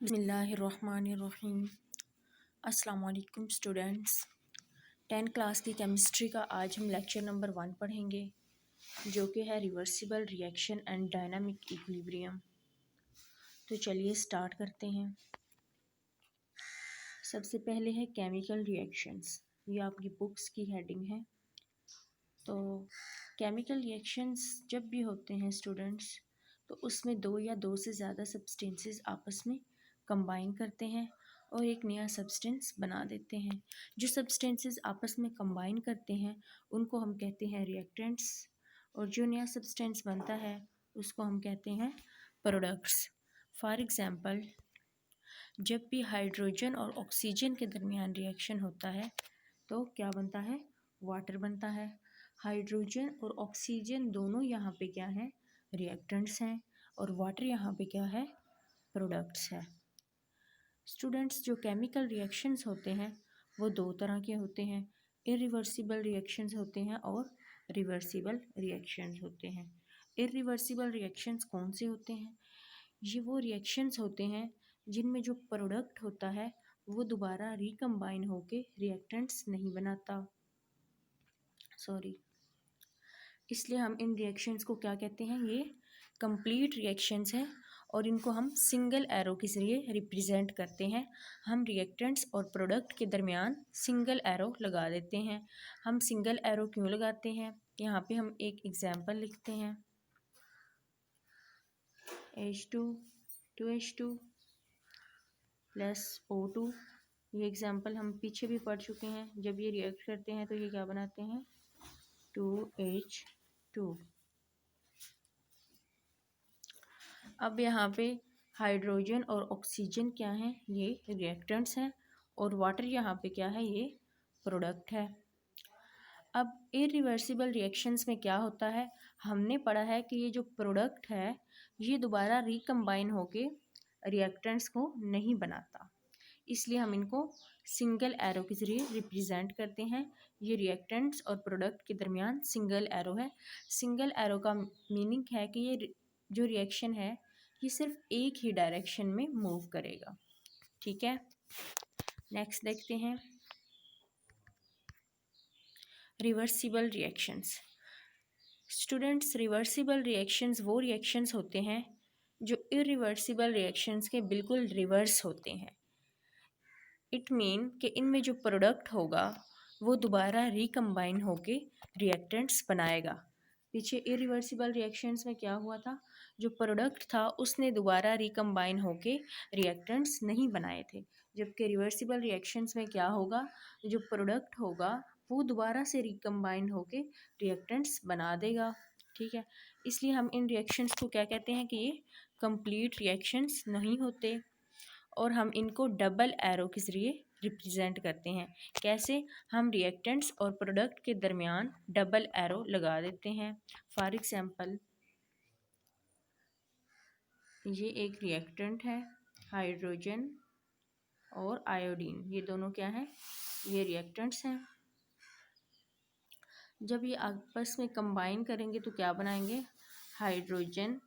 बिस्मिल्लाहिर्रहमानिर्रहीम। अस्सलाम वालेकुम स्टूडेंट्स। 10 क्लास की केमिस्ट्री का आज हम लेक्चर नंबर 1 पढ़ेंगे, जो कि है reversible reaction and dynamic equilibrium. तो चलिए स्टार्ट करते हैं। सबसे पहले है केमिकल रिएक्शंस। ये आपकी बुक्स की हेडिंग है। तो केमिकल रिएक्शंस जब भी होते हैं स्टूडेंट्स, तो उसमें दो या दो से ज़्यादा सब्सटेंसेस आपस में कंबाइन करते हैं और एक नया सब्सटेंस बना देते हैं। जो सब्सटेंसेस आपस में कंबाइन करते हैं उनको हम कहते हैं रिएक्टेंट्स, और जो नया सब्सटेंस बनता है उसको हम कहते हैं प्रोडक्ट्स। फॉर एग्ज़ाम्पल, जब भी हाइड्रोजन और ऑक्सीजन के दरमियान रिएक्शन होता है तो क्या बनता है? वाटर बनता है। हाइड्रोजन और ऑक्सीजन दोनों यहाँ पे क्या हैं? रिएक्टेंट्स हैं, और वाटर यहाँ पे क्या है? प्रोडक्ट्स है। स्टूडेंट्स, जो केमिकल रिएक्शंस होते हैं वो दो तरह के होते हैं। इरिवर्सिबल रिएक्शंस होते हैं और रिवर्सिबल रिएक्शंस होते हैं। इरिवर्सिबल रिएक्शंस कौन से होते हैं? ये वो रिएक्शंस होते हैं जिनमें जो प्रोडक्ट होता है वो दोबारा रिकम्बाइन होके रिएक्टेंट्स नहीं बनाता। इसलिए हम इन रिएक्शंस को क्या कहते हैं? ये कंप्लीट रिएक्शंस हैं, और इनको हम सिंगल एरो के ज़रिए रिप्रेजेंट करते हैं। हम रिएक्टेंट्स और प्रोडक्ट के दरमियान सिंगल एरो लगा देते हैं। हम सिंगल एरो क्यों लगाते हैं? यहाँ पे हम एक एग्जांपल लिखते हैं। H2 2H2 plus O2। ये एग्जांपल हम पीछे भी पढ़ चुके हैं। जब ये रिएक्ट करते हैं तो ये क्या बनाते हैं? 2H2। अब यहाँ पे हाइड्रोजन और ऑक्सीजन क्या हैं? ये रिएक्टेंट्स हैं, और वाटर यहाँ पे क्या है? ये प्रोडक्ट है। अब इरिवर्सिबल रिएक्शंस में क्या होता है? हमने पढ़ा है कि ये जो प्रोडक्ट है ये दोबारा रिकम्बाइन होके रिएक्टेंट्स को नहीं बनाता, इसलिए हम इनको सिंगल एरो के ज़रिए रिप्रेजेंट करते हैं। ये रिएक्टेंट्स और प्रोडक्ट के दरमियान सिंगल एरो है। सिंगल एरो का मीनिंग है कि ये जो रिएक्शन है ये सिर्फ एक ही डायरेक्शन में मूव करेगा। ठीक है, नेक्स्ट देखते हैं reversible reactions. Students, reversible reactions वो रिएक्शंस होते हैं जो इरिवर्सिबल रिएक्शंस के बिल्कुल रिवर्स होते हैं। इट मीन कि इनमें जो प्रोडक्ट होगा वो दोबारा रिकम्बाइन होके रिएक्टेंट्स बनाएगा। पीछे इरिवर्सिबल रिएक्शंस में क्या हुआ था? जो प्रोडक्ट था उसने दोबारा रिकम्बाइन होके रिएक्टेंट्स नहीं बनाए थे, जबकि रिवर्सिबल रिएक्शंस में क्या होगा? जो प्रोडक्ट होगा वो दोबारा से रिकम्बाइन होके रिएक्टेंट्स बना देगा। ठीक है, इसलिए हम इन रिएक्शंस को क्या कहते हैं कि ये कंप्लीट रिएक्शंस नहीं होते, और हम इनको डबल एरो के ज़रिए रिप्रेजेंट करते हैं। कैसे? हम रिएक्टेंट्स और प्रोडक्ट के दरमियान डबल एरो लगा देते हैं। फॉर एग्जांपल, ये एक रिएक्टेंट है, हाइड्रोजन और आयोडीन। ये दोनों क्या हैं? ये रिएक्टेंट्स हैं। जब ये आपस में कंबाइन करेंगे तो क्या बनाएंगे? Hydrogen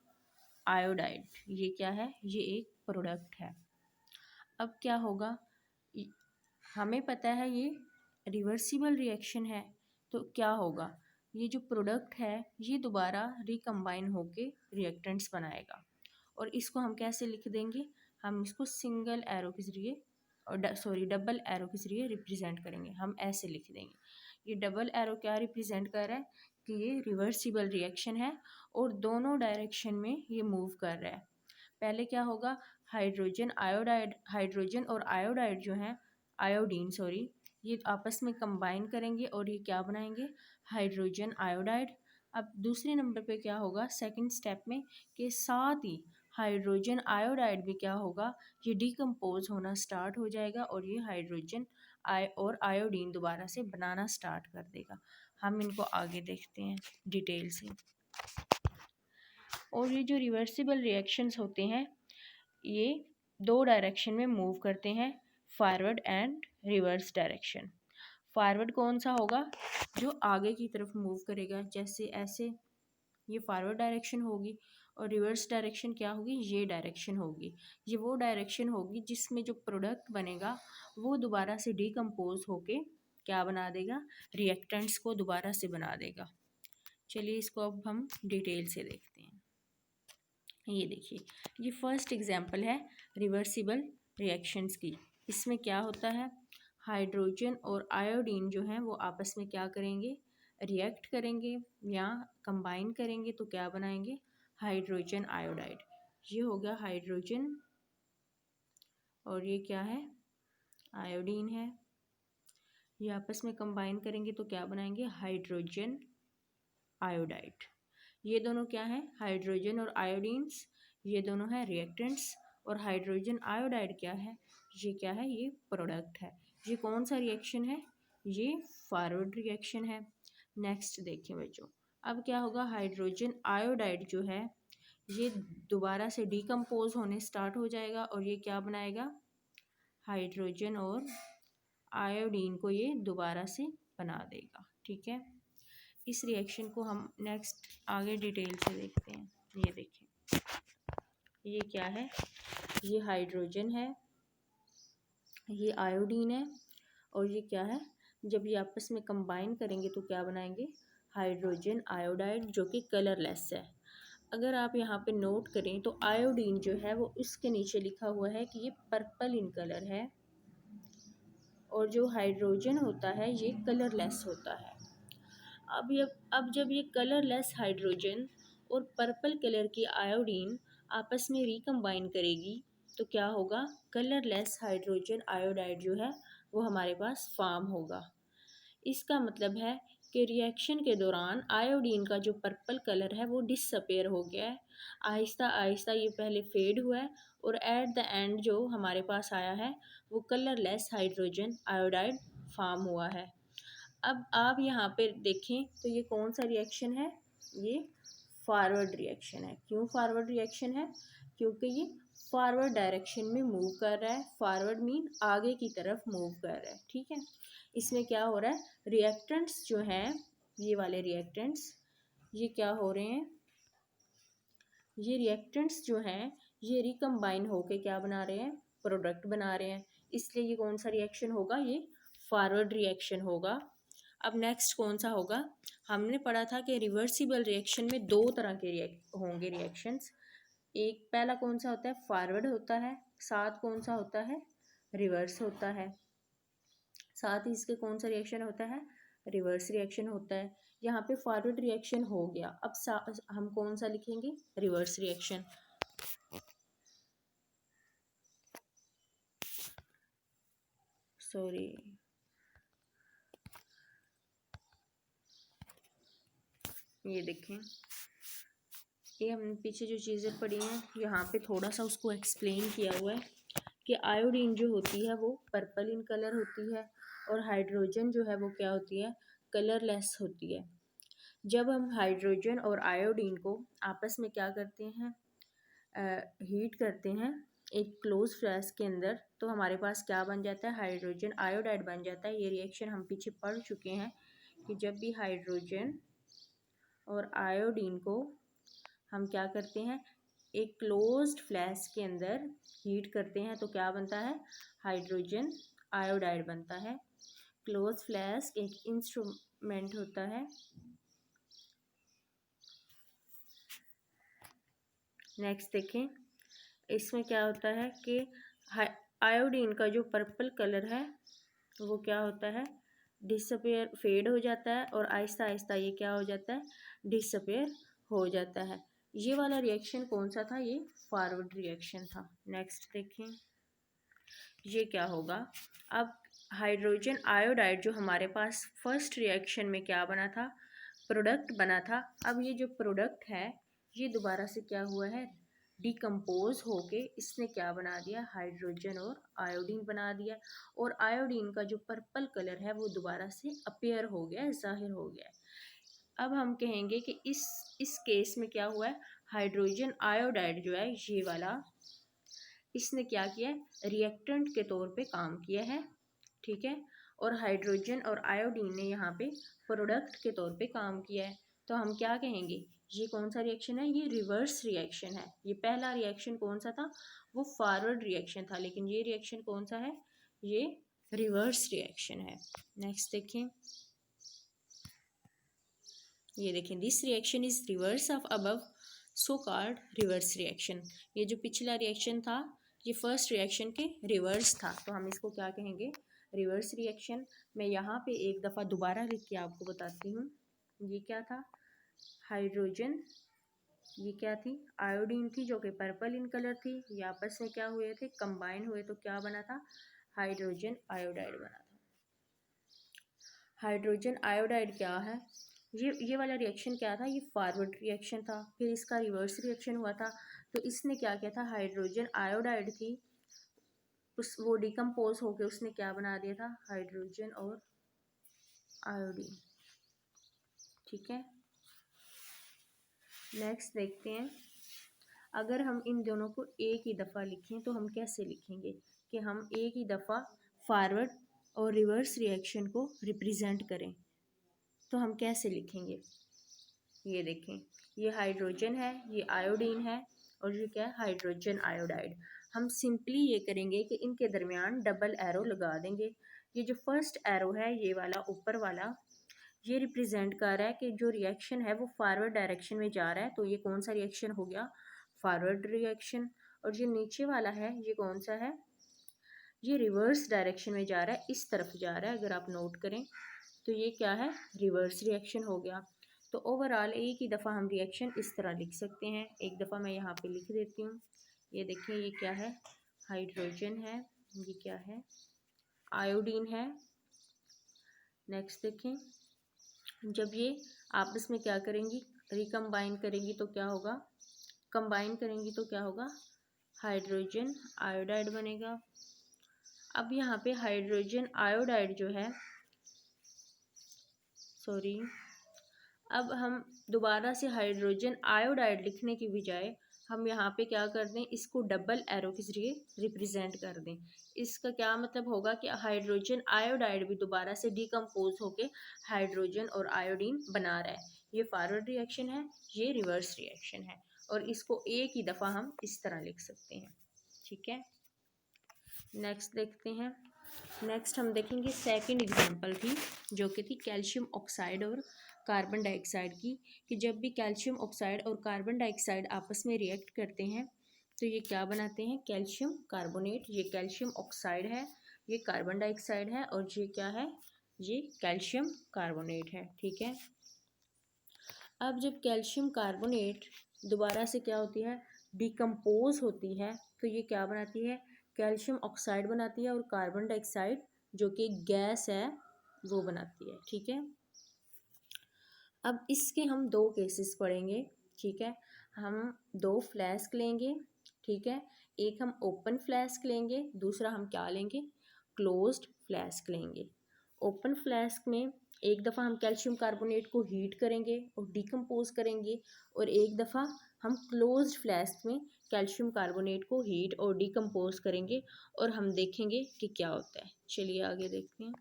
iodide. ये क्या है? ये एक प्रोडक्ट है। अब क्या होगा? हमें पता है ये रिवर्सिबल रिएक्शन है, तो क्या होगा? ये जो प्रोडक्ट है ये दोबारा रिकम्बाइन होके रिएक्टेंट्स बनाएगा, और इसको हम कैसे लिख देंगे? हम इसको सिंगल एरो के ज़रिए और डबल एरो के ज़रिए रिप्रेजेंट करेंगे। हम ऐसे लिख देंगे। ये डबल एरो क्या रिप्रेजेंट कर रहा है? कि ये रिवर्सिबल रिएक्शन है और दोनों डायरेक्शन में ये मूव कर रहा है। पहले क्या होगा? हाइड्रोजन और आयोडाइड जो है, आयोडीन सॉरी, ये आपस में कंबाइन करेंगे और ये क्या बनाएंगे? Hydrogen iodide. अब दूसरे नंबर पे क्या होगा सेकंड स्टेप में? कि साथ ही हाइड्रोजन आयोडाइड भी क्या होगा? ये डिकम्पोज होना स्टार्ट हो जाएगा, और ये हाइड्रोजन और आयोडीन दोबारा से बनाना स्टार्ट कर देगा। हम इनको आगे देखते हैं डिटेल से। और ये जो रिवर्सिबल रिएक्शंस होते हैं ये दो डायरेक्शन में मूव करते हैं, forward and reverse direction. Forward कौन सा होगा? जो आगे की तरफ मूव करेगा, जैसे ऐसे ये फॉरवर्ड डायरेक्शन होगी, और रिवर्स डायरेक्शन क्या होगी, ये डायरेक्शन होगी। ये वो डायरेक्शन होगी जिसमें जो प्रोडक्ट बनेगा वो दोबारा से डिकम्पोज होके क्या बना देगा, रिएक्टेंट्स को दोबारा से बना देगा। चलिए इसको अब हम डिटेल से देखते हैं। ये देखिए, ये फर्स्ट एग्जांपल है रिवर्सिबल रिएक्शंस की। इसमें क्या होता है, हाइड्रोजन और आयोडीन जो हैं वो आपस में क्या करेंगे, रिएक्ट करेंगे या कंबाइन करेंगे तो क्या बनाएंगे, हाइड्रोजन आयोडाइड। ये हो गया हाइड्रोजन और ये क्या है, आयोडीन है। ये आपस में कंबाइन करेंगे तो क्या बनाएंगे, हाइड्रोजन आयोडाइड। ये दोनों क्या है, हाइड्रोजन और आयोडीन्स, ये दोनों है रिएक्टेंट्स। और हाइड्रोजन आयोडाइड क्या है, ये क्या है, ये प्रोडक्ट है। ये कौन सा रिएक्शन है, ये फॉरवर्ड रिएक्शन है। नेक्स्ट देखिए बच्चों, अब क्या होगा, हाइड्रोजन आयोडाइड जो है ये दोबारा से डिकम्पोज होने स्टार्ट हो जाएगा और ये क्या बनाएगा, हाइड्रोजन और आयोडीन को ये दोबारा से बना देगा। ठीक है, इस रिएक्शन को हम नेक्स्ट आगे डिटेल से देखते हैं। ये देखिए, ये क्या है, ये हाइड्रोजन है, ये आयोडीन है और ये क्या है, जब ये आपस में कंबाइन करेंगे तो क्या बनाएंगे, हाइड्रोजन आयोडाइड, जो कि कलरलेस है। अगर आप यहाँ पे नोट करें तो आयोडीन जो है वो उसके नीचे लिखा हुआ है कि ये पर्पल इन कलर है और जो हाइड्रोजन होता है ये कलरलेस होता है। अब जब ये कलरलेस हाइड्रोजन और पर्पल कलर की आयोडीन आपस में रिकम्बाइन करेगी तो क्या होगा, कलरलेस हाइड्रोजन आयोडाइड जो है वो हमारे पास फॉर्म होगा। इसका मतलब है कि रिएक्शन के दौरान आयोडीन का जो पर्पल कलर है वो डिसअपेयर हो गया है। आहिस्ता आहिस्ता ये पहले फेड हुआ है और एट द एंड जो हमारे पास आया है वो कलरलेस हाइड्रोजन आयोडाइड फॉर्म हुआ है। अब आप यहाँ पे देखें तो ये कौन सा रिएक्शन है, ये फॉरवर्ड रिएक्शन है। क्यों फॉरवर्ड रिएक्शन है, क्योंकि ये फॉरवर्ड डायरेक्शन में मूव कर रहा है। फॉरवर्ड मीन आगे की तरफ मूव कर रहा है। ठीक है, इसमें क्या हो रहा है, रिएक्टेंट्स जो हैं, ये वाले रिएक्टेंट्स, ये क्या हो रहे हैं, ये रिएक्टेंट्स जो हैं ये रिकम्बाइन होके क्या बना रहे हैं, प्रोडक्ट बना रहे हैं। इसलिए ये कौन सा रिएक्शन होगा, ये फॉरवर्ड रिएक्शन होगा। अब नेक्स्ट कौन सा होगा, हमने पढ़ा था कि रिवर्सिबल रिएक्शन में दो तरह के होंगे रिएक्शंस। एक पहला कौन सा होता है, फॉरवर्ड होता है, साथ कौन सा होता है, रिवर्स होता है। साथ ही इसके कौन सा रिएक्शन होता है, रिवर्स रिएक्शन होता है। यहाँ पे फॉरवर्ड रिएक्शन हो गया, अब हम कौन सा लिखेंगे, रिवर्स रिएक्शन। सॉरी, ये देखें, ये हमने पीछे जो चीज़ें पढ़ी हैं यहाँ पे थोड़ा सा उसको एक्सप्लेन किया हुआ है कि आयोडीन जो होती है वो पर्पल इन कलर होती है और हाइड्रोजन जो है वो क्या होती है, कलरलेस होती है। जब हम हाइड्रोजन और आयोडीन को आपस में क्या करते हैं, हीट करते हैं एक क्लोज फ्लास्क के अंदर, तो हमारे पास क्या बन जाता है, हाइड्रोजन आयोडाइड बन जाता है। ये रिएक्शन हम पीछे पढ़ चुके हैं कि जब भी हाइड्रोजन और आयोडीन को हम क्या करते हैं, एक क्लोज्ड फ्लास्क के अंदर हीट करते हैं तो क्या बनता है, हाइड्रोजन आयोडाइड बनता है। क्लोज फ्लास्क एक इंस्ट्रूमेंट होता है। नेक्स्ट देखें, इसमें क्या होता है कि आयोडीन का जो पर्पल कलर है वो क्या होता है, डिसअपेयर, फेड हो जाता है और आहिस्ता आहिस्ता ये क्या हो जाता है, डिसअपेयर हो जाता है। ये वाला रिएक्शन कौन सा था, ये फॉरवर्ड रिएक्शन था। नेक्स्ट देखें, ये क्या होगा, अब हाइड्रोजन आयोडाइड जो हमारे पास फर्स्ट रिएक्शन में क्या बना था, प्रोडक्ट बना था। अब ये जो प्रोडक्ट है ये दोबारा से क्या हुआ है, डिकम्पोज होके इसने क्या बना दिया, हाइड्रोजन और आयोडीन बना दिया और आयोडीन का जो पर्पल कलर है वो दोबारा से अपीयर हो गया, जाहिर हो गया। अब हम कहेंगे कि इस केस में क्या हुआ है, हाइड्रोजन आयोडाइड जो है ये वाला, इसने क्या किया है, रिएक्टेंट के तौर पे काम किया है। ठीक है, और हाइड्रोजन और आयोडीन ने यहाँ पे प्रोडक्ट के तौर पे काम किया है। तो हम क्या कहेंगे, ये कौन सा रिएक्शन है? ये रिवर्स रिएक्शन है। ये पहला रिएक्शन कौन सा था? वो फॉरवर्ड रिएक्शन था, लेकिन ये रिएक्शन कौन सा है? ये रिवर्स रिएक्शन है। नेक्स्ट देखें, ये देखें, this reaction is reverse of above so called reverse reaction. ये जो पिछला रिएक्शन था ये फर्स्ट रिएक्शन के रिवर्स था, तो हम इसको क्या कहेंगे? Reverse reaction. मैं यहाँ पे एक दफ़ा दोबारा लिख के आपको बताती हूँ। ये क्या था? हाइड्रोजन, ये क्या थी? आयोडीन थी, जो कि पर्पल इन कलर थी। ये आपस में क्या हुए थे? कंबाइन हुए, तो क्या बना था? हाइड्रोजन आयोडाइड बना था। हाइड्रोजन आयोडाइड क्या है? ये वाला रिएक्शन क्या था? ये फॉरवर्ड रिएक्शन था। फिर इसका रिवर्स रिएक्शन हुआ था, तो इसने क्या किया था? हाइड्रोजन आयोडाइड थी, उस वो डिकम्पोज होके उसने क्या बना दिया था? हाइड्रोजन और आयोडीन। ठीक है, नेक्स्ट देखते हैं। अगर हम इन दोनों को एक ही दफ़ा लिखें तो हम कैसे लिखेंगे? कि हम एक ही दफ़ा फॉरवर्ड और रिवर्स रिएक्शन को रिप्रेजेंट करें, तो हम कैसे लिखेंगे? ये देखें, ये हाइड्रोजन है, ये आयोडीन है, और ये क्या है? Hydrogen iodide. हम सिंपली ये करेंगे कि इनके दरमियान डबल एरो लगा देंगे। ये जो फर्स्ट एरो है, ये वाला ऊपर वाला, ये रिप्रेजेंट कर रहा है कि जो रिएक्शन है वो फॉरवर्ड डायरेक्शन में जा रहा है, तो ये कौन सा रिएक्शन हो गया? Forward reaction. और जो नीचे वाला है ये कौन सा है? ये रिवर्स डायरेक्शन में जा रहा है, इस तरफ जा रहा है। अगर आप नोट करें तो ये क्या है? रिवर्स रिएक्शन हो गया। तो ओवरऑल एक ही दफ़ा हम रिएक्शन इस तरह लिख सकते हैं। एक दफ़ा मैं यहाँ पे लिख देती हूँ। ये देखें, ये क्या है? हाइड्रोजन है, ये क्या है? आयोडीन है। नेक्स्ट देखें, जब ये आपस में क्या करेंगी? रिकम्बाइन करेंगी तो क्या होगा? कंबाइन करेंगी तो क्या होगा? हाइड्रोजन आयोडाइड बनेगा। अब यहाँ पे हाइड्रोजन आयोडाइड जो है, सॉरी, अब हम दोबारा से हाइड्रोजन आयोडाइड लिखने की बजाय हम यहाँ पे क्या कर दें? इसको डबल एरो के जरिए रिप्रेजेंट कर दें। इसका क्या मतलब होगा? कि हाइड्रोजन आयोडाइड भी दोबारा से डिकम्पोज होके हाइड्रोजन और आयोडीन बना रहा है। ये फॉरवर्ड रिएक्शन है, ये रिवर्स रिएक्शन है, और इसको एक ही दफ़ा हम इस तरह लिख सकते हैं। ठीक है, नेक्स्ट देखते हैं। नेक्स्ट हम देखेंगे, सेकंड एग्जांपल थी जो कि थी कैल्शियम ऑक्साइड और कार्बन डाइऑक्साइड की, कि जब भी कैल्शियम ऑक्साइड और कार्बन डाइऑक्साइड आपस में रिएक्ट करते हैं तो ये क्या बनाते हैं? Calcium carbonate. ये कैल्शियम ऑक्साइड है, ये कार्बन डाइऑक्साइड है, और ये क्या है? ये कैल्शियम कार्बोनेट है। ठीक है, अब जब कैल्शियम कार्बोनेट दोबारा से क्या होती है? डिकम्पोज होती है, तो ये क्या बनाती है? कैल्शियम ऑक्साइड बनाती है, और कार्बन डाइऑक्साइड जो कि गैस है वो बनाती है। ठीक है, अब इसके हम दो केसेस पढ़ेंगे। ठीक है, हम दो फ्लास्क लेंगे। ठीक है, एक हम ओपन फ्लास्क लेंगे, दूसरा हम क्या लेंगे? क्लोज्ड फ्लास्क लेंगे। ओपन फ्लास्क में एक दफ़ा हम कैल्शियम कार्बोनेट को हीट करेंगे और डिकम्पोज करेंगे, और एक दफ़ा हम क्लोज्ड फ्लास्क में कैल्शियम कार्बोनेट को हीट और डिकम्पोज करेंगे, और हम देखेंगे कि क्या होता है। चलिए आगे देखते हैं।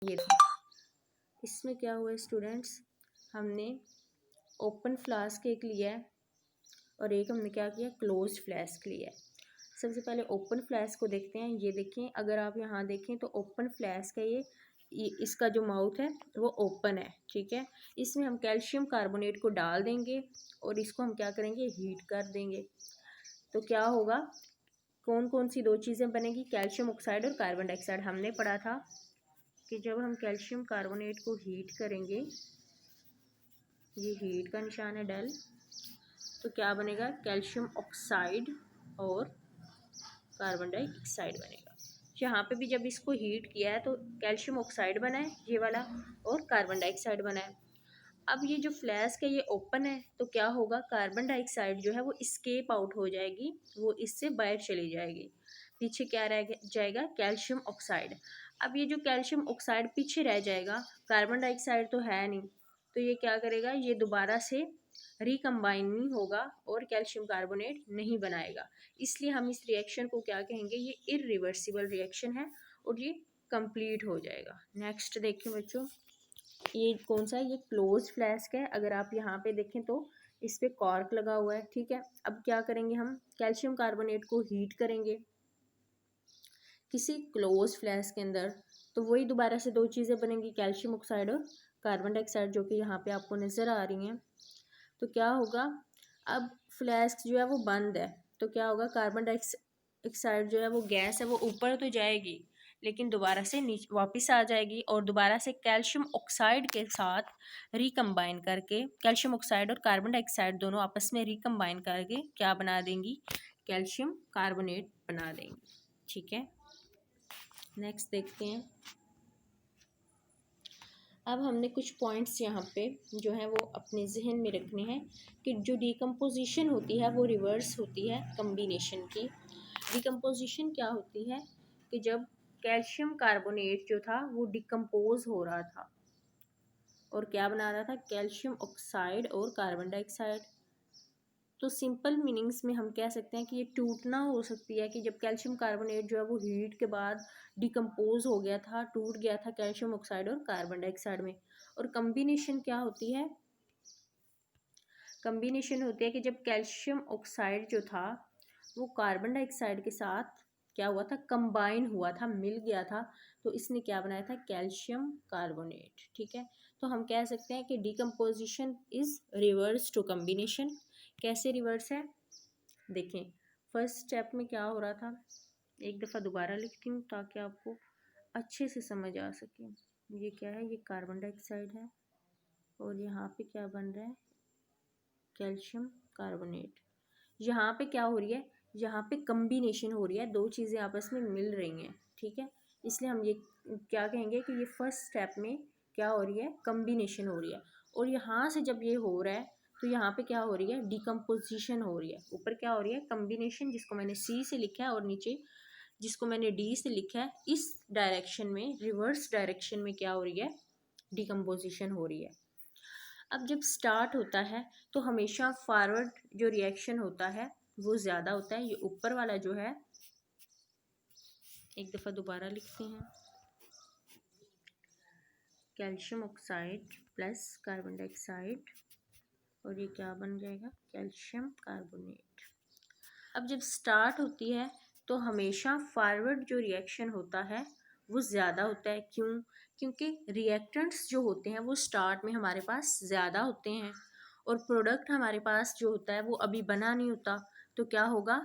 ये इसमें क्या हुआ स्टूडेंट्स? हमने ओपन फ्लास्क एक लिया है और एक हमने क्या किया? क्लोज्ड फ्लास्क लिया है। सबसे पहले ओपन फ्लास्क को देखते हैं। ये देखें, अगर आप यहाँ देखें तो ओपन फ्लास्क है ये इसका जो माउथ है वो ओपन है। ठीक है, इसमें हम कैल्शियम कार्बोनेट को डाल देंगे और इसको हम क्या करेंगे? हीट कर देंगे। तो क्या होगा? कौन कौन सी दो चीज़ें बनेगी? कैल्शियम ऑक्साइड और कार्बन डाइऑक्साइड। हमने पढ़ा था कि जब हम कैल्शियम कार्बोनेट को हीट करेंगे, ये हीट का निशान है डल, तो क्या बनेगा? कैल्शियम ऑक्साइड और कार्बन डाइऑक्साइड बनेगा। यहाँ पे भी जब इसको हीट किया है तो कैल्शियम ऑक्साइड बना है ये वाला, और कार्बन डाइऑक्साइड बना है। अब ये जो फ्लास्क है ये ओपन है, तो क्या होगा? कार्बन डाइऑक्साइड जो है वो स्केप आउट हो जाएगी, वो इससे बाहर चली जाएगी। पीछे क्या रह जाएगा? Calcium oxide. अब ये जो कैल्शियम ऑक्साइड पीछे रह जाएगा, कार्बन डाइऑक्साइड तो है नहीं, तो ये क्या करेगा? ये दोबारा से रिकम्बाइन नहीं होगा और कैल्शियम कार्बोनेट नहीं बनाएगा। इसलिए हम इस रिएक्शन को क्या कहेंगे? ये इरिवर्सिबल रिएक्शन है और ये कंप्लीट हो जाएगा। नेक्स्ट देखिए बच्चों, ये कौन सा है, ये क्लोज फ्लास्क है। अगर आप यहाँ पे देखें तो इस पे कॉर्क लगा हुआ है, ठीक है। अब क्या करेंगे, हम कैल्शियम कार्बोनेट को हीट करेंगे किसी क्लोज फ्लास्क के अंदर, तो वही दोबारा से दो चीज़ें बनेंगी, कैल्शियम ऑक्साइड और कार्बन डाइऑक्साइड, जो कि यहाँ पे आपको नज़र आ रही हैं। तो क्या होगा, अब फ्लास्क जो है वो बंद है, तो क्या होगा, कार्बन डाइऑक्साइड जो है वो गैस है वो ऊपर तो जाएगी, लेकिन दोबारा से नीचे वापस आ जाएगी और दोबारा से कैल्शियम ऑक्साइड के साथ रिकम्बाइन करके, कैल्शियम ऑक्साइड और कार्बन डाइऑक्साइड दोनों आपस में रिकम्बाइन करके क्या बना देंगी, कैल्शियम कार्बोनेट बना देंगी, ठीक है। नेक्स्ट देखते हैं। अब हमने कुछ पॉइंट्स यहाँ पे जो है वो अपने जहन में रखने हैं कि जो डिकम्पोजिशन होती है वो रिवर्स होती है कम्बिनेशन की। डिकम्पोजिशन क्या होती है कि जब कैल्शियम कार्बोनेट जो था वो डिकम्पोज हो रहा था और क्या बना रहा था, कैल्शियम ऑक्साइड और कार्बन डाइऑक्साइड। तो सिंपल मीनिंग्स में हम कह सकते हैं कि ये टूटना हो सकती है कि जब कैल्शियम कार्बोनेट जो है वो हीट के बाद डिकम्पोज हो गया था, टूट गया था कैल्शियम ऑक्साइड और कार्बन डाइऑक्साइड में। और कम्बिनेशन क्या होती है, कम्बिनेशन होती है कि जब कैल्शियम ऑक्साइड जो था वो कार्बन डाइऑक्साइड के साथ क्या हुआ था, कंबाइन हुआ था, मिल गया था, तो इसने क्या बनाया था, कैल्शियम कार्बोनेट, ठीक है। तो हम कह सकते हैं कि decomposition is reverse to combination. कैसे रिवर्स है, देखें फर्स्ट स्टेप में क्या हो रहा था, एक दफ़ा दोबारा लिखती हूँ ताकि आपको अच्छे से समझ आ सके। ये क्या है, ये कार्बन डाइऑक्साइड है और यहाँ पे क्या बन रहा है, कैल्शियम कार्बोनेट। यहाँ पे क्या हो रही है, यहाँ पे कम्बिनेशन हो रही है, दो चीज़ें आपस में मिल रही हैं, ठीक है। इसलिए हम ये क्या कहेंगे कि ये फर्स्ट स्टेप में क्या हो रही है, कम्बिनेशन हो रही है। और यहाँ से जब ये हो रहा है तो यहाँ पे क्या हो रही है, डिकम्पोजिशन हो रही है। ऊपर क्या हो रही है, कम्बिनेशन, जिसको मैंने सी से लिखा है, और नीचे जिसको मैंने डी से लिखा है। इस डायरेक्शन में, रिवर्स डायरेक्शन में क्या हो रही है, डिकम्पोजिशन हो रही है। अब जब स्टार्ट होता है तो हमेशा फॉरवर्ड जो रिएक्शन होता है वो ज़्यादा होता है। ये ऊपर वाला जो है, एक दफ़ा दोबारा लिखते हैं, calcium oxide plus carbon dioxide, और ये क्या बन जाएगा, कैल्शियम कार्बोनेट। अब जब स्टार्ट होती है तो हमेशा फॉरवर्ड जो रिएक्शन होता है वो ज़्यादा होता है। क्यों, क्योंकि रिएक्टेंट्स जो होते हैं वो स्टार्ट में हमारे पास ज़्यादा होते हैं और प्रोडक्ट हमारे पास जो होता है वो अभी बना नहीं होता। तो क्या होगा,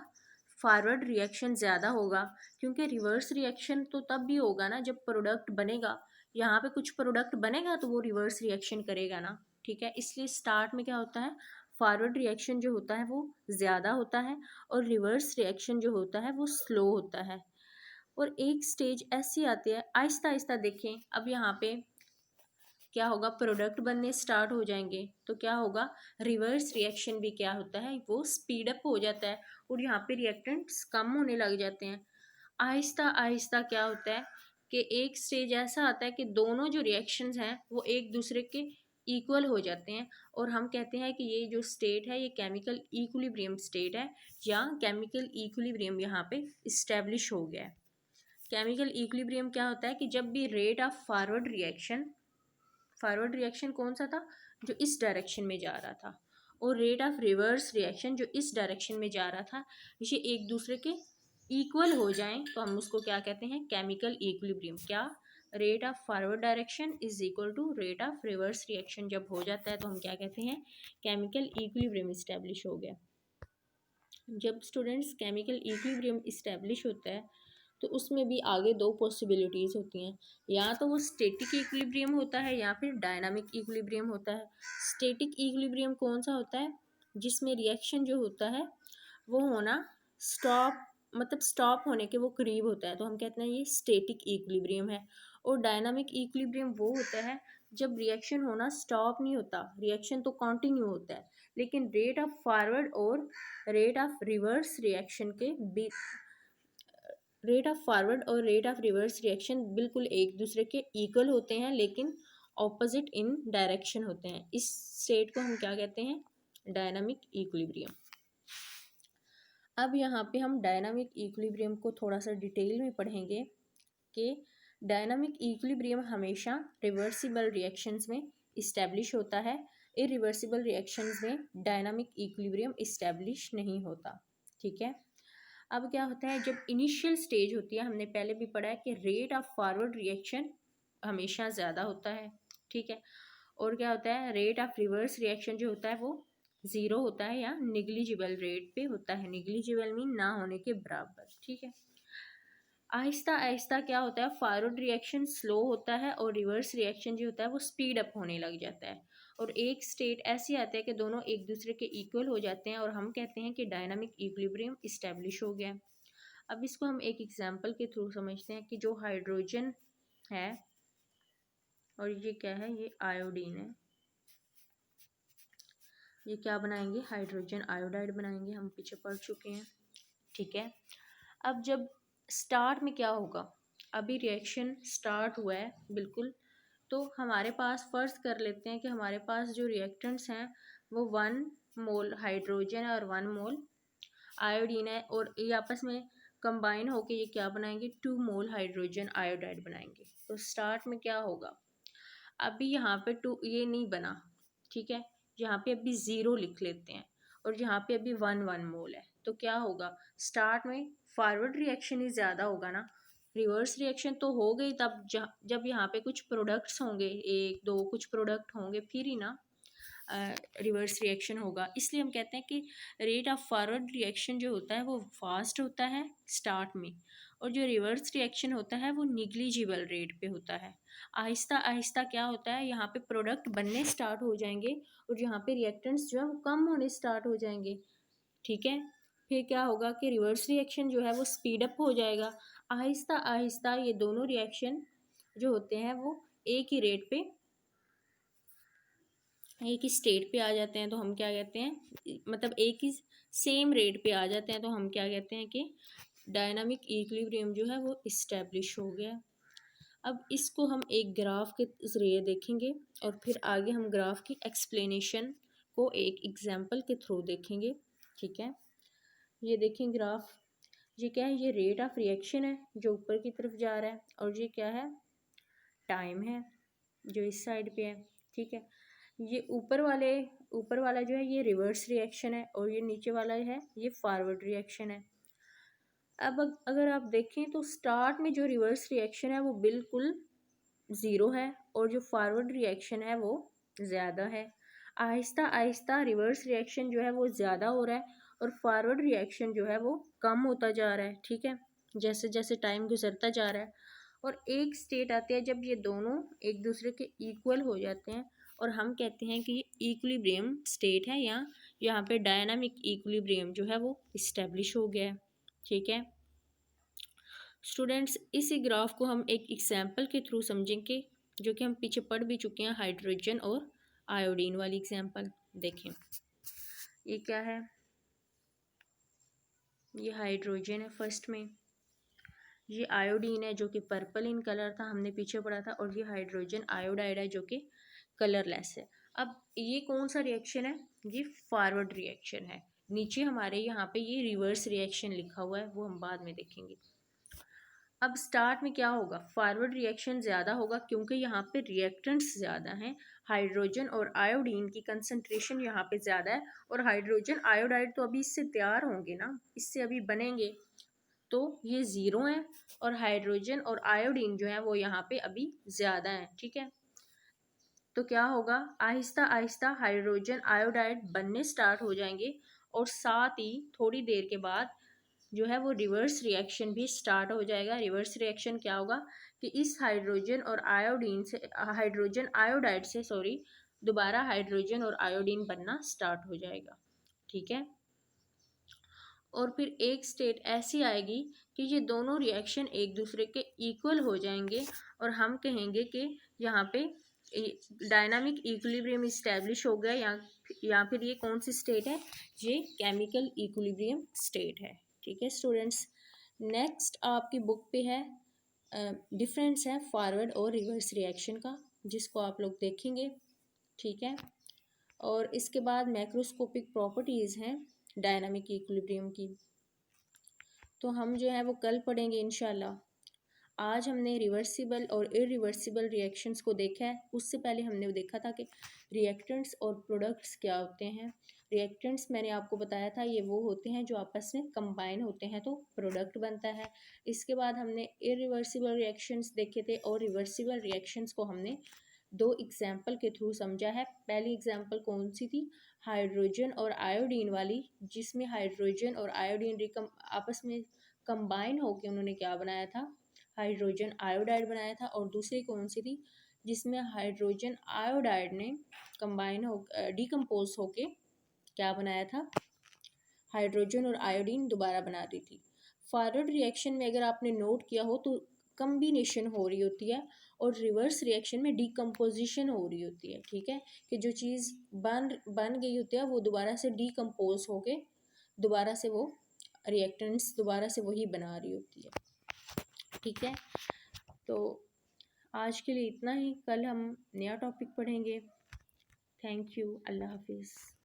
फॉरवर्ड रिएक्शन ज़्यादा होगा, क्योंकि रिवर्स रिएक्शन तो तब भी होगा ना जब प्रोडक्ट बनेगा। यहाँ पे कुछ प्रोडक्ट बनेगा तो वो रिवर्स रिएक्शन करेगा ना, ठीक है। इसलिए स्टार्ट में क्या होता है, फॉरवर्ड रिएक्शन जो होता है वो ज़्यादा होता है और रिवर्स रिएक्शन जो होता है वो स्लो होता है। और एक स्टेज ऐसी आती है, आहिस्ता आहिस्ता देखें, अब यहाँ पे क्या होगा, प्रोडक्ट बनने स्टार्ट हो जाएंगे तो क्या होगा, रिवर्स रिएक्शन भी क्या होता है, वो स्पीड अप हो जाता है और यहाँ पे रिएक्टेंट्स कम होने लग जाते हैं। आहिस्ता आहिस्ता क्या होता है कि एक स्टेज ऐसा आता है कि दोनों जो रिएक्शंस हैं वो एक दूसरे के इक्वल हो जाते हैं और हम कहते हैं कि ये जो स्टेट है ये केमिकल इक्विलिब्रियम स्टेट है, या केमिकल इक्विलिब्रियम यहाँ पे इस्टेब्लिश हो गया है। केमिकल इक्विलिब्रियम क्या होता है कि जब भी rate of forward reaction, forward reaction कौन सा था, जो इस डायरेक्शन में जा रहा था, और रेट ऑफ रिवर्स रिएक्शन जो इस डायरेक्शन में जा रहा था, ये एक दूसरे के इक्वल हो जाएं तो हम उसको क्या कहते हैं, केमिकल इक्विलिब्रियम। क्या, rate of forward direction is equal to rate of reverse reaction जब हो जाता है तो हम क्या कहते हैं, केमिकल इक्विलिब्रियम इस्टेब्लिश हो गया। जब स्टूडेंट्स केमिकल इक्विलिब्रियम इस्टेब्लिश होता है तो उसमें भी आगे दो पॉसिबिलिटीज़ होती हैं, या तो वो स्टैटिक इक्विलिब्रियम होता है या फिर डायनामिक इक्विलिब्रियम होता है। स्टैटिक इक्विलिब्रियम कौन सा होता है, जिसमें रिएक्शन जो होता है वो होना स्टॉप, मतलब स्टॉप होने के वो करीब होता है, तो हम कहते हैं ये स्टैटिक इक्विलिब्रियम है। और डायनामिक इक्विलिब्रियम वो होता है जब रिएक्शन होना स्टॉप नहीं होता, रिएक्शन तो कंटिन्यू होता है, लेकिन रेट ऑफ फॉरवर्ड और रेट ऑफ रिवर्स रिएक्शन के बीच, रेट ऑफ फॉरवर्ड और रेट ऑफ रिवर्स रिएक्शन बिल्कुल एक दूसरे के इक्वल होते हैं लेकिन ऑपोजिट इन डायरेक्शन होते हैं। इस स्टेट को हम क्या कहते हैं, डायनामिक इक्विलिब्रियम। अब यहाँ पे हम डायनामिक इक्विलिब्रियम को थोड़ा सा डिटेल में पढ़ेंगे कि डायनामिक इक्विलिब्रियम हमेशा रिवर्सिबल रिएक्शंस में इस्टेब्लिश होता है, इरिवर्सिबल रिएक्शंस में डायनामिक इक्विलिब्रियम इस्टेब्लिश नहीं होता। ठीक है, अब क्या होता है, जब इनिशियल स्टेज होती है, हमने पहले भी पढ़ा है कि रेट ऑफ फॉरवर्ड रिएक्शन हमेशा ज़्यादा होता है। ठीक है, और क्या होता है, रेट ऑफ रिवर्स रिएक्शन जो होता है वो ज़ीरो होता है या निग्लिजिबल रेट पे होता है। निग्लिजिबल मीन ना होने के बराबर। ठीक है, आहिस्ता आहिस्ता क्या होता है, फॉरवर्ड रिएक्शन स्लो होता है और रिवर्स रिएक्शन जो होता है वो स्पीड अप होने लग जाता है, और एक स्टेट ऐसी आती है कि दोनों एक दूसरे के इक्वल हो जाते हैं और हम कहते हैं कि डायनामिक इक्विलिब्रियम इस्टेब्लिश हो गया। अब इसको हम एक एग्जांपल के थ्रू समझते हैं कि जो हाइड्रोजन है और ये क्या है, ये आयोडीन है, ये क्या बनाएंगे, हाइड्रोजन आयोडाइड बनाएंगे, हम पीछे पढ़ चुके हैं। ठीक है, अब जब स्टार्ट में क्या होगा, अभी रिएक्शन स्टार्ट हुआ है बिल्कुल, तो हमारे पास फर्ज कर लेते हैं कि हमारे पास जो रिएक्टेंट्स हैं वो 1 मोल हाइड्रोजन है और 1 मोल आयोडीन है, और ये आपस में कंबाइन होके ये क्या बनाएंगे, 2 मोल हाइड्रोजन आयोडाइड बनाएंगे। तो स्टार्ट में क्या होगा, अभी यहाँ पे 2 ये नहीं बना। ठीक है, यहाँ पे अभी 0 लिख लेते हैं, और यहाँ पे अभी 1 मोल है, तो क्या होगा, स्टार्ट में फॉरवर्ड रिएक्शन ही ज़्यादा होगा ना, रिवर्स रिएक्शन तो हो गई तब जब यहाँ पे कुछ प्रोडक्ट्स होंगे, 1 2 कुछ प्रोडक्ट होंगे, फिर ही ना रिवर्स रिएक्शन होगा। इसलिए हम कहते हैं कि रेट ऑफ फॉरवर्ड रिएक्शन जो होता है वो फास्ट होता है स्टार्ट में, और जो रिवर्स रिएक्शन होता है वो निग्लिजिबल रेट पे होता है। आहिस्ता आहिस्ता क्या होता है, यहाँ पे प्रोडक्ट बनने स्टार्ट हो जाएंगे और यहाँ पे रिएक्टेंट्स जो है वो कम होने स्टार्ट हो जाएंगे। ठीक है, फिर क्या होगा कि रिवर्स रिएक्शन जो है वो स्पीड अप हो जाएगा। आहिस्ता आहिस्ता ये दोनों रिएक्शन जो होते हैं वो एक ही रेट पे, एक ही स्टेट पे आ जाते हैं, तो हम क्या कहते हैं, मतलब एक ही सेम रेट पे आ जाते हैं, तो हम क्या कहते हैं कि डायनामिक इक्विलिब्रियम जो है वो इस्टेब्लिश हो गया। अब इसको हम एक ग्राफ के ज़रिए देखेंगे और फिर आगे हम ग्राफ की एक्सप्लेनेशन को एक एग्जांपल के थ्रू देखेंगे। ठीक है, ये देखें ग्राफ, ये क्या है, ये रेट ऑफ रिएक्शन है जो ऊपर की तरफ जा रहा है, और ये क्या है, टाइम है जो इस साइड पे है। ठीक है, ये ऊपर वाला जो है ये रिवर्स रिएक्शन है, और ये नीचे वाला है ये फॉरवर्ड रिएक्शन है। अब अगर आप देखें तो स्टार्ट में जो रिवर्स रिएक्शन है वो बिल्कुल ज़ीरो है, और जो फॉरवर्ड रिएक्शन है वो ज़्यादा है। आहिस्ता आहिस्ता रिवर्स रिएक्शन जो है वो ज़्यादा हो रहा है और फॉरवर्ड रिएक्शन जो है वो कम होता जा रहा है। ठीक है, जैसे जैसे टाइम गुजरता जा रहा है, और एक स्टेट आती है जब ये दोनों एक दूसरे के इक्वल हो जाते हैं, और हम कहते हैं कि ये इक्विलिब्रियम स्टेट है, या यहाँ पे डायनामिक इक्विलिब्रियम जो है वो इस्टेब्लिश हो गया है। ठीक है स्टूडेंट्स, इसी ग्राफ को हम एक एग्जाम्पल के थ्रू समझेंगे, जो कि हम पीछे पढ़ भी चुके हैं, हाइड्रोजन और आयोडीन वाली एग्जाम्पल। देखें ये क्या है, ये हाइड्रोजन है फर्स्ट में, ये आयोडीन है जो कि पर्पल इन कलर था, हमने पीछे पढ़ा था, और ये हाइड्रोजन आयोडाइड है जो कि कलरलेस है। अब ये कौन सा रिएक्शन है, ये फॉरवर्ड रिएक्शन है। नीचे हमारे यहाँ पे ये रिवर्स रिएक्शन लिखा हुआ है, वो हम बाद में देखेंगे। अब स्टार्ट में क्या होगा, फॉरवर्ड रिएक्शन ज़्यादा होगा क्योंकि यहाँ पे रिएक्टेंट्स ज़्यादा हैं। हाइड्रोजन और आयोडीन की कंसंट्रेशन यहाँ पे ज़्यादा है, और हाइड्रोजन आयोडाइड तो अभी इससे तैयार होंगे ना, इससे अभी बनेंगे, तो ये ज़ीरो हैं, और हाइड्रोजन और आयोडीन जो है वो यहाँ पे अभी ज़्यादा हैं। ठीक है, तो क्या होगा, आहिस्ता आहिस्ता हाइड्रोजन आयोडाइड बनने स्टार्ट हो जाएंगे, और साथ ही थोड़ी देर के बाद जो है वो रिवर्स रिएक्शन भी स्टार्ट हो जाएगा। रिवर्स रिएक्शन क्या होगा कि इस हाइड्रोजन और आयोडीन से, हाइड्रोजन आयोडाइड से सॉरी, दोबारा हाइड्रोजन और आयोडीन बनना स्टार्ट हो जाएगा। ठीक है, और फिर एक स्टेट ऐसी आएगी कि ये दोनों रिएक्शन एक दूसरे के इक्वल हो जाएंगे, और हम कहेंगे कि यहाँ पे डायनामिक इक्विलिब्रियम इस्टेब्लिश हो गया, या फिर ये कौन सी स्टेट है, ये केमिकल इक्विलिब्रियम स्टेट है। ठीक है स्टूडेंट्स, नेक्स्ट आपकी बुक पे है डिफरेंस है फॉरवर्ड और रिवर्स रिएक्शन का, जिसको आप लोग देखेंगे। ठीक है, और इसके बाद मैक्रोस्कोपिक प्रॉपर्टीज़ हैं डायनामिक इक्विलिब्रियम की, तो हम जो है वो कल पढ़ेंगे इंशाल्लाह। आज हमने रिवर्सिबल और इरिवर्सिबल रिएक्शंस को देखा है। उससे पहले हमने देखा था कि रिएक्टेंट्स और प्रोडक्ट्स क्या होते हैं। रिएक्टेंट्स मैंने आपको बताया था ये वो होते हैं जो आपस में कंबाइन होते हैं तो प्रोडक्ट बनता है। इसके बाद हमने इरिवर्सिबल रिएक्शंस देखे थे और रिवर्सिबल रिएक्शंस को हमने दो एग्जाम्पल के थ्रू समझा है। पहली एग्जाम्पल कौन सी थी, हाइड्रोजन और आयोडीन वाली, जिसमें हाइड्रोजन और आयोडीन आपस में कंबाइन होकर उन्होंने क्या बनाया था, हाइड्रोजन आयोडाइड बनाया था। और दूसरी कौन सी थी, जिसमें हाइड्रोजन आयोडाइड ने कंबाइन हो डिकम्पोज होके क्या बनाया था, हाइड्रोजन और आयोडीन दोबारा बना दी थी। फॉरवर्ड रिएक्शन में अगर आपने नोट किया हो तो कम्बिनेशन हो रही होती है और रिवर्स रिएक्शन में डिकम्पोजिशन हो रही होती है। ठीक है, कि जो चीज़ बन गई होती है वो दोबारा से डिकम्पोज होके दोबारा से वो रिएक्टेंट्स दोबारा से वही बना रही होती है। ठीक है, तो आज के लिए इतना ही। कल हम नया टॉपिक पढ़ेंगे। Thank you. अल्लाह हाफिज़।